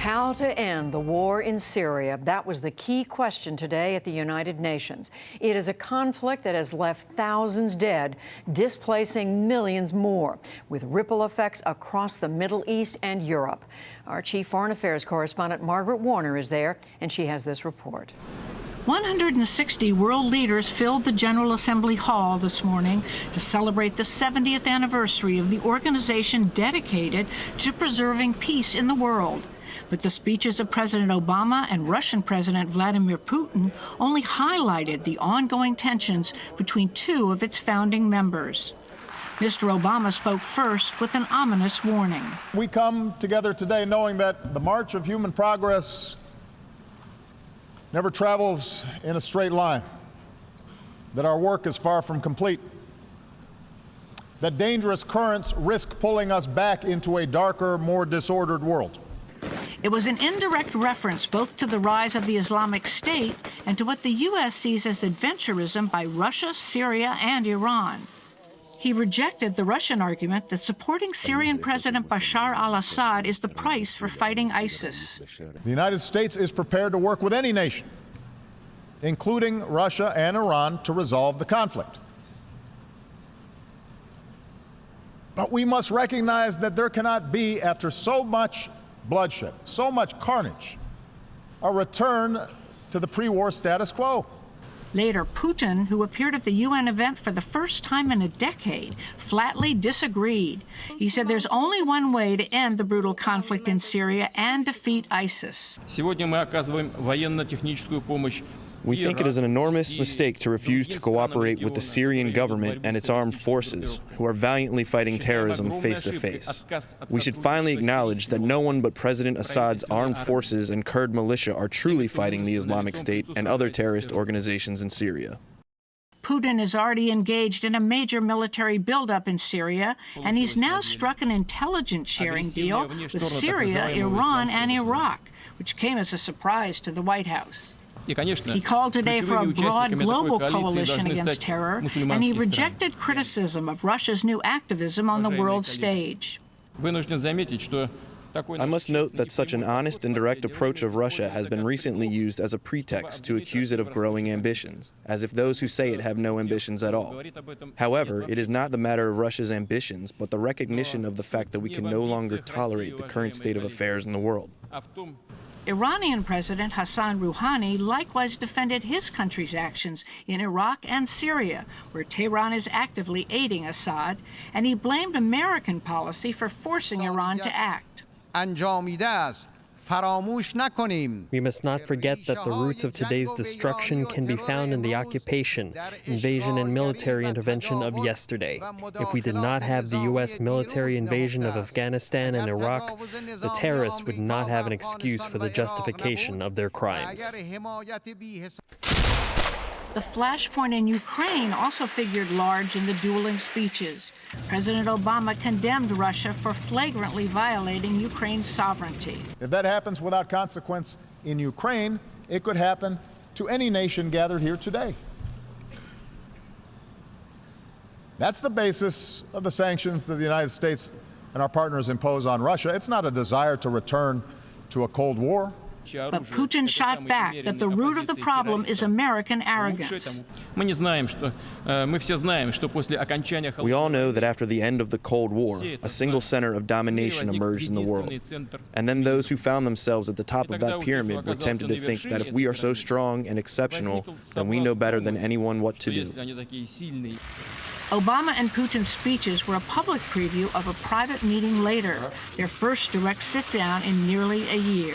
How to end the war in Syria? That was the key question today at the United Nations. It is a conflict that has left thousands dead, displacing millions more, with ripple effects across the Middle East and Europe. Our chief foreign affairs correspondent Margaret Warner is there, and she has this report. 160 world leaders filled the General Assembly Hall this morning to celebrate the 70th anniversary of the organization dedicated to preserving peace in the world. But the speeches of President Obama and Russian President Vladimir Putin only highlighted the ongoing tensions between two of its founding members. Mr. Obama spoke first with an ominous warning. We come together today knowing that the march of human progress never travels in a straight line, that our work is far from complete, that dangerous currents risk pulling us back into a darker, more disordered world. It was an indirect reference both to the rise of the Islamic State and to what the U.S. sees as adventurism by Russia, Syria, and Iran. He rejected the Russian argument that supporting Syrian President Bashar al-Assad is the price for fighting ISIS. The United States is prepared to work with any nation, including Russia and Iran, to resolve the conflict. But we must recognize that there cannot be, after so much bloodshed, so much carnage, a return to the pre-war status quo. Later, Putin, who appeared at the UN event for the first time in a decade, flatly disagreed. He said there's only one way to end the brutal conflict in Syria and defeat ISIS. We think it is an enormous mistake to refuse to cooperate with the Syrian government and its armed forces, who are valiantly fighting terrorism face to face. We should finally acknowledge that no one but President Assad's armed forces and Kurd militia are truly fighting the Islamic State and other terrorist organizations in Syria. Putin is already engaged in a major military buildup in Syria, and he's now struck an intelligence sharing deal with Syria, Iran, and Iraq, which came as a surprise to the White House. He called today for a broad global coalition against terror, and he rejected criticism of Russia's new activism on the world stage. I must note that such an honest and direct approach of Russia has been recently used as a pretext to accuse it of growing ambitions, as if those who say it have no ambitions at all. However, it is not the matter of Russia's ambitions, but the recognition of the fact that we can no longer tolerate the current state of affairs in the world. Iranian President Hassan Rouhani likewise defended his country's actions in Iraq and Syria, where Tehran is actively aiding Assad, and he blamed American policy for forcing Iran to act. We must not forget that the roots of today's destruction can be found in the occupation, invasion, and military intervention of yesterday. If we did not have the U.S. military invasion of Afghanistan and Iraq, the terrorists would not have an excuse for the justification of their crimes. The flashpoint in Ukraine also figured large in the dueling speeches. President Obama condemned Russia for flagrantly violating Ukraine's sovereignty. If that happens without consequence in Ukraine, it could happen to any nation gathered here today. That's the basis of the sanctions that the United States and our partners impose on Russia. It's not a desire to return to a Cold War. But Putin shot back that the root of the problem is American arrogance. We all know that after the end of the Cold War, a single center of domination emerged in the world. And then those who found themselves at the top of that pyramid were tempted to think that if we are so strong and exceptional, then we know better than anyone what to do. Obama and Putin's speeches were a public preview of a private meeting later, their first direct sit-down in nearly a year.